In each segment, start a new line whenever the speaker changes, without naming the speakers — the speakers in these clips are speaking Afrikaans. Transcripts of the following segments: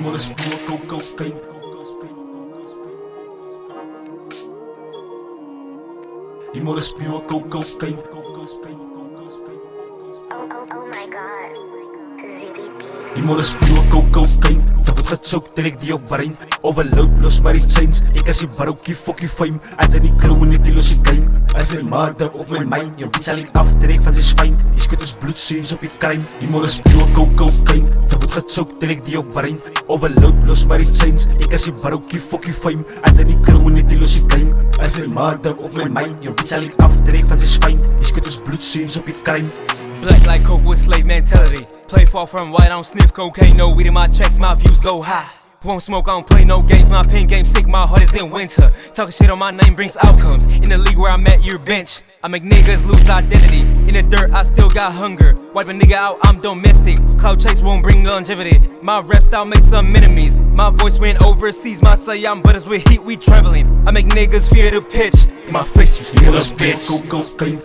Iemand is pure cocaine. Iemand is pure cocaine.
Oh my god, ZDP.
Iemand is pure cocaine. Sy word gechoke direct die op brein. Overload los maar die chains. Ek as die baroukie fokkie fame. As in die crew net die losse game. As die murder op my mind. Jou bitch sal ek aftrek van sy fijn. Die skut ons bloedsuurs op die crime. Iemand is pure cocaine. Sy word gechoke direct die op brein. Overload los maar die chains. Ek as die baroukie fokkie fame. As in die crew net die losse game. As die murder op my mind. Jou bitch sal ek aftrek van sy fijn. Die skut ons bloedsuurs op die crime.
Black like coke with slave mentality. Play far from white, I don't sniff cocaine. No weed in my checks, my views go high. Won't smoke, I don't play no games. My pen game sick, my heart is in winter. Talking shit on my name brings outcomes. In the league where I'm at, you're bench. I make niggas lose identity. In the dirt, I still got hunger. Wipe a nigga out, I'm domestic. Cloud chase won't bring longevity. My rap style makes some enemies. My voice went overseas. My Siam butters with heat, we traveling. I make niggas fear to pitch. In my face, you still a bitch.
Cocaine.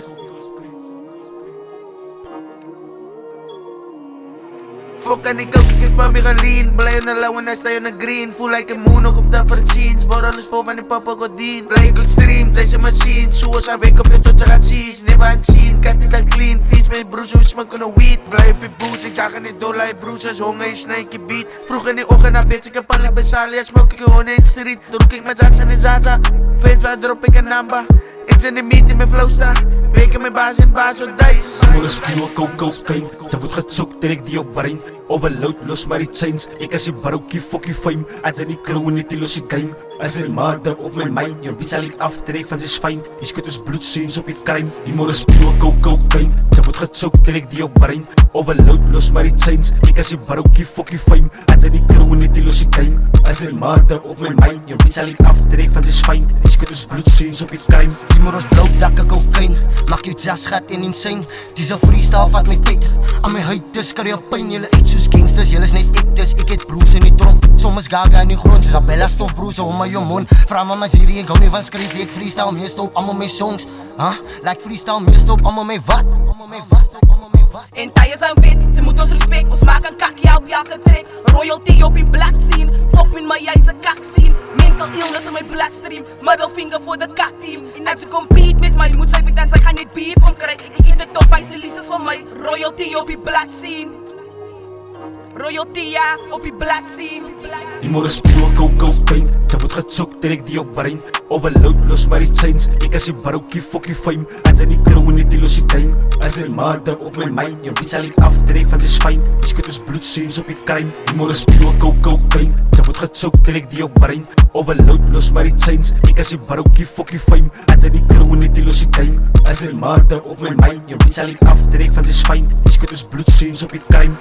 Fuck aan die coke, ek is pa my gelean. Blij na lauw en hy sta on the green. Voel like a moon ook op different scenes. Bouw alles vol van die papa godien. Blij ek ook stream, sy is een machine. Soos hy wake up en tot sy gaat cheese. Never unseen, kat dit dan clean. Fiets met die broers, hoe smoke on the weed. Blij op die boots, ek jag in die dolla. Die broers is honger, jy snijke die beat. Vroeg in die ogen, na bed, ek heb alle besali. Smoke ek gewoon in die street. Druk ek met Zaz en die Zaza. Fans waar drop ek een namba. It's in the meet in my flow star. Weken my baas en baas op dice.
Iemand is pure cocaine. Sy word gechoke direct die op brein. Overload los maar die chains. Ek as die baroukie fokkie fame. As in die crew net die losse game. As die murder op my mind. Jou bitch sal ek aftrek van sy fijn. Die skut ons bloedsuurs op die crime. Iemand is pure cocaine. Sy word gechoke direct die op brein. Overload los maar die chains. Ek as die baroukie fokkie fame. As in die crew net die losse game. As die murder op my mind. Jou bitch sal ek aftrek van sy fijn. Die skut ons bloedsuurs op die crime.
Iemand is blauw dakke cocaine. Maak jou jazz gat en insane. Dis 'n freestyle vat my tyd. Aan my huid dis kry op pyn. Julle uit soos gangsters, julle is net actors. Ek het broers in die tronk. Soms gaga in die grond. Soos Abella stof broers om my mond. Vra mama Siri, ek hou nie van skryf. Ek freestyle meestal op almal my songs. Like freestyle meestal op almal my wat? Almal my wat?
En tye is aan wit, ze moet ons respect. Ons maak een kakje op elke trek. Royalty op die blad zien. Fuck met my, jy's een kak zien. Mental illness in my bloodstream. Middle finger voor de kakteam. En ze compete met my, moet sy weet dan sy gaan net beef omkry. Ek eet het op, hy's die leases van my. Royalty op die blad zien. Royalty ja, op die blad zien.
Iemand is pure cocaine. Sy word gechoke direct die op brein. Overload los maar die chains. Ek as die baroukie fokkie fame. As in die crew net die losse game. As die murder op my mind. Jou bitch sal ek aftrek van sy fijn. Die skut ons bloedsuurs op die crime. Iemand is pure cocaine. Sy word gechoke direct die op brein. Overload los maar die chains. Ek as die baroukie fokkie fame. As in die crew net die losse game. As die murder op my mind. Jou bitch sal ek aftrek van sy fijn. Die skut ons bloedsuurs op die crime.